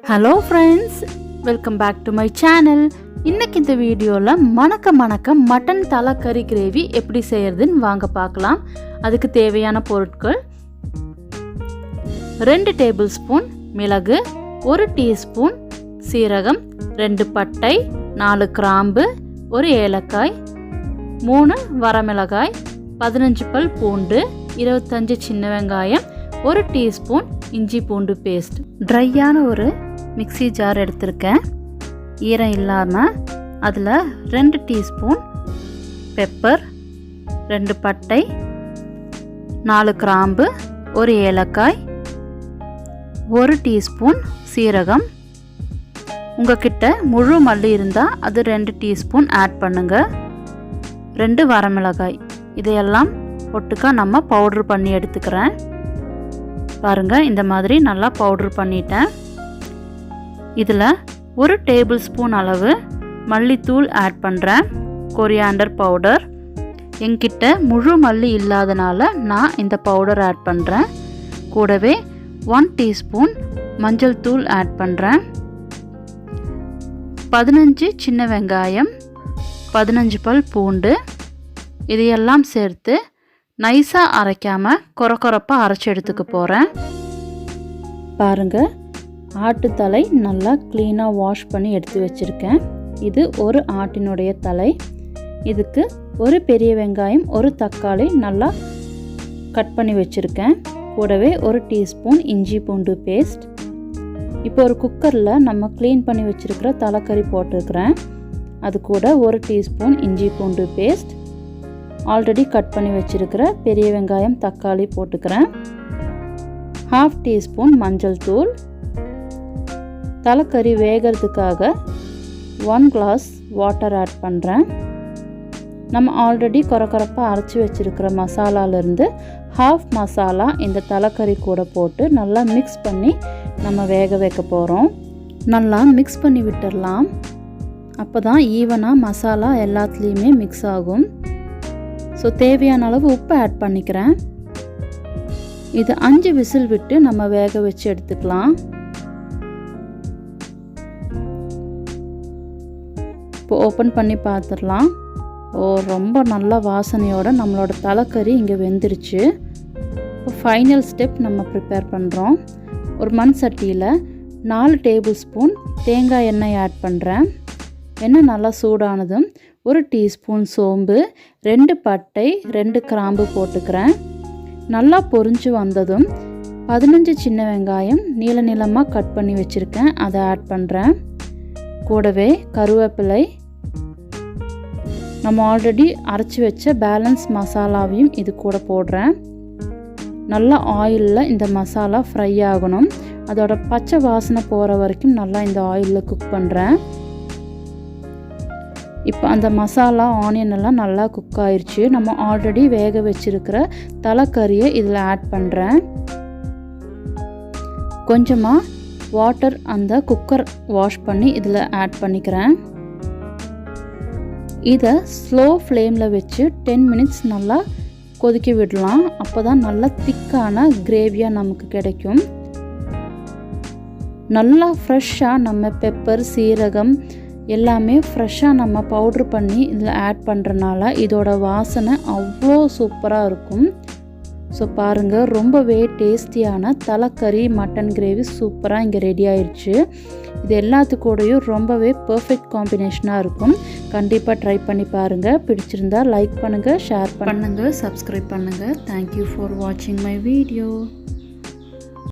Hello friends, welcome back to my channel. இன்னைக்கு இந்த வீடியோல மணக்க மட்டன் தலக்கறி கிரேவி எப்படி செய்யறதுன்னு வாங்க பார்க்கலாம். அதுக்கு தேவையான பொருட்கள் 2 டேபிள்ஸ்பூன் மிளகு, 1 டீஸ்பூன் சீரகம், 2 பட்டை, 4 கிராம்பு, 1 ஏலக்காய், 3 வரமிளகாய், 15 பல் பூண்டு, 25 சின்ன வெங்காயம், 1 டீஸ்பூன் இஞ்சி பூண்டு பேஸ்ட். ட்ரையான ஒரு மிக்ஸி ஜார் எடுத்திருக்கேன். ஈரம் இல்லாமல் அதில் 2 டீஸ்பூன் பெப்பர், 2 பட்டை, 4 கிராம்பு, 1 ஏலக்காய், 1 டீஸ்பூன் சீரகம். உங்ககிட்ட முழு மல்லி இருந்தால் அது 2 டீஸ்பூன் ஆட் பண்ணுங்கள். 2 வரமிளகாய். இதையெல்லாம் ஒட்டுக்கா நம்ம பவுட்ரு பண்ணி எடுத்துக்கிறேன். பாருங்கள், இந்த மாதிரி நல்லா பவுட்ரு பண்ணிட்டேன். இதில் 1 டேபிள் ஸ்பூன் அளவு மல்லித்தூள் ஆட் பண்ணுறேன். Coriander powder. என்கிட்ட முழு மல்லி இல்லாதனால நான் இந்த பவுடர் ஆட் பண்ணுறேன். கூடவே 1 டீஸ்பூன் மஞ்சள் தூள் ஆட் பண்ணுறேன். 15 சின்ன வெங்காயம், 15 பல் பூண்டு. இதையெல்லாம் சேர்த்து நைஸாக அரைக்காமல் கொரப்பாக அரைச்சி எடுத்துக்க போகிறேன். பாருங்கள், ஆட்டுத்தலை நல்லா க்ளீனாக வாஷ் பண்ணி எடுத்து வச்சுருக்கேன். இது ஒரு ஆட்டினுடைய தலை. இதுக்கு ஒரு பெரிய வெங்காயம், ஒரு தக்காளி நல்லா கட் பண்ணி வச்சுருக்கேன். கூடவே 1 டீஸ்பூன் இஞ்சி பூண்டு பேஸ்ட். இப்போ ஒரு குக்கரில் நம்ம க்ளீன் பண்ணி வச்சுருக்கிற தலைக்கறி போட்டிருக்கிறேன். அது கூட 1 டீஸ்பூன் இஞ்சி பூண்டு பேஸ்ட், ஆல்ரெடி கட் பண்ணி வச்சுருக்கிற பெரிய வெங்காயம், தக்காளி போட்டுக்கிறேன். 1/2 டீஸ்பூன் மஞ்சள் தூள். தலைக்கறி வேகிறதுக்காக 1 கிளாஸ் வாட்டர் ஆட் பண்ணுறேன். நம்ம ஆல்ரெடி கொரப்பாக அரைச்சி வச்சுருக்கிற மசாலாலேருந்து 1/2 மசாலா இந்த தலைக்கறி கூட போட்டு நல்லா மிக்ஸ் பண்ணி நம்ம வேக வைக்க போகிறோம். நல்லா மிக்ஸ் பண்ணி விட்டுடலாம். அப்போ தான் ஈவனாக மசாலா எல்லாத்துலேயுமே மிக்ஸ் ஆகும். ஸோ தேவையான அளவு உப்பு ஆட் பண்ணிக்கிறேன். இது 5 விசில் விட்டு நம்ம வேக வச்சு எடுத்துக்கலாம். இப்போ ஓப்பன் பண்ணி பார்த்துடலாம். ரொம்ப நல்ல வாசனையோட நம்மளோட தலைக்கறி இங்கே வெந்துருச்சு. இப்போ ஃபைனல் ஸ்டெப் நம்ம ப்ரிப்பேர் பண்ணுறோம். ஒரு மண் சட்டியில் 4 டேபிள் ஸ்பூன் தேங்காய் எண்ணெய் ஆட் பண்ணுறேன். எண்ணெய் நல்லா சூடானதும் 1 டீஸ்பூன் சோம்பு, 2 பட்டை, 2 கிராம்பு போட்டுக்கிறேன். நல்லா பொரிஞ்சு வந்ததும் 15 சின்ன வெங்காயம் நீளமாக கட் பண்ணி வச்சுருக்கேன், அதை ஆட் பண்ணுறேன். கூடவே கருவேப்பிலை, நம்ம ஆல்ரெடி அரைச்சி வச்ச பேலன்ஸ் மசாலாவையும் இது கூட போடுறேன். நல்லா ஆயிலில் இந்த மசாலா ஃப்ரை ஆகணும். அதோட பச்சை வாசனை போகிற வரைக்கும் நல்லா இந்த ஆயிலில் குக் பண்ணுறேன். இப்போ அந்த மசாலா, ஆனியன் எல்லாம் நல்லா குக் ஆயிடுச்சு. நம்ம ஆல்ரெடி வேக வச்சுருக்கிற தலைக்கறியை இதில் ஆட் பண்ணுறேன். கொஞ்சமாக வாட்டர் அந்த குக்கர் வாஷ் பண்ணி இதில் ஆட் பண்ணிக்கிறேன். இதை ஸ்லோ ஃப்ளேமில் வச்சு 10 மினிட்ஸ் நல்லா கொதிக்க விடலாம். அப்போ தான் நல்லா திக்கான கிரேவியாக நமக்கு கிடைக்கும். நல்லா ஃப்ரெஷ்ஷாக நம்ம பெப்பர், சீரகம் எல்லாமே ஃப்ரெஷ்ஷாக நம்ம பவுட்ரு பண்ணி இதில் ஆட் பண்ணுறனால இதோட வாசனை அவ்வளோ சூப்பராக இருக்கும். ஸோ பாருங்கள், ரொம்பவே டேஸ்டியான தலைக்கறி மட்டன் கிரேவி சூப்பராக இங்கே ரெடி ஆயிடுச்சு. இது எல்லாத்துக்கூடையும் ரொம்பவே பர்ஃபெக்ட் காம்பினேஷனாக இருக்கும். கண்டிப்பாக ட்ரை பண்ணி பாருங்கள். பிடிச்சிருந்தா லைக் பண்ணுங்கள், ஷேர் பண்ணுங்கள், சப்ஸ்கிரைப் பண்ணுங்கள். தேங்க்யூ ஃபார் வாட்சிங் மை வீடியோ.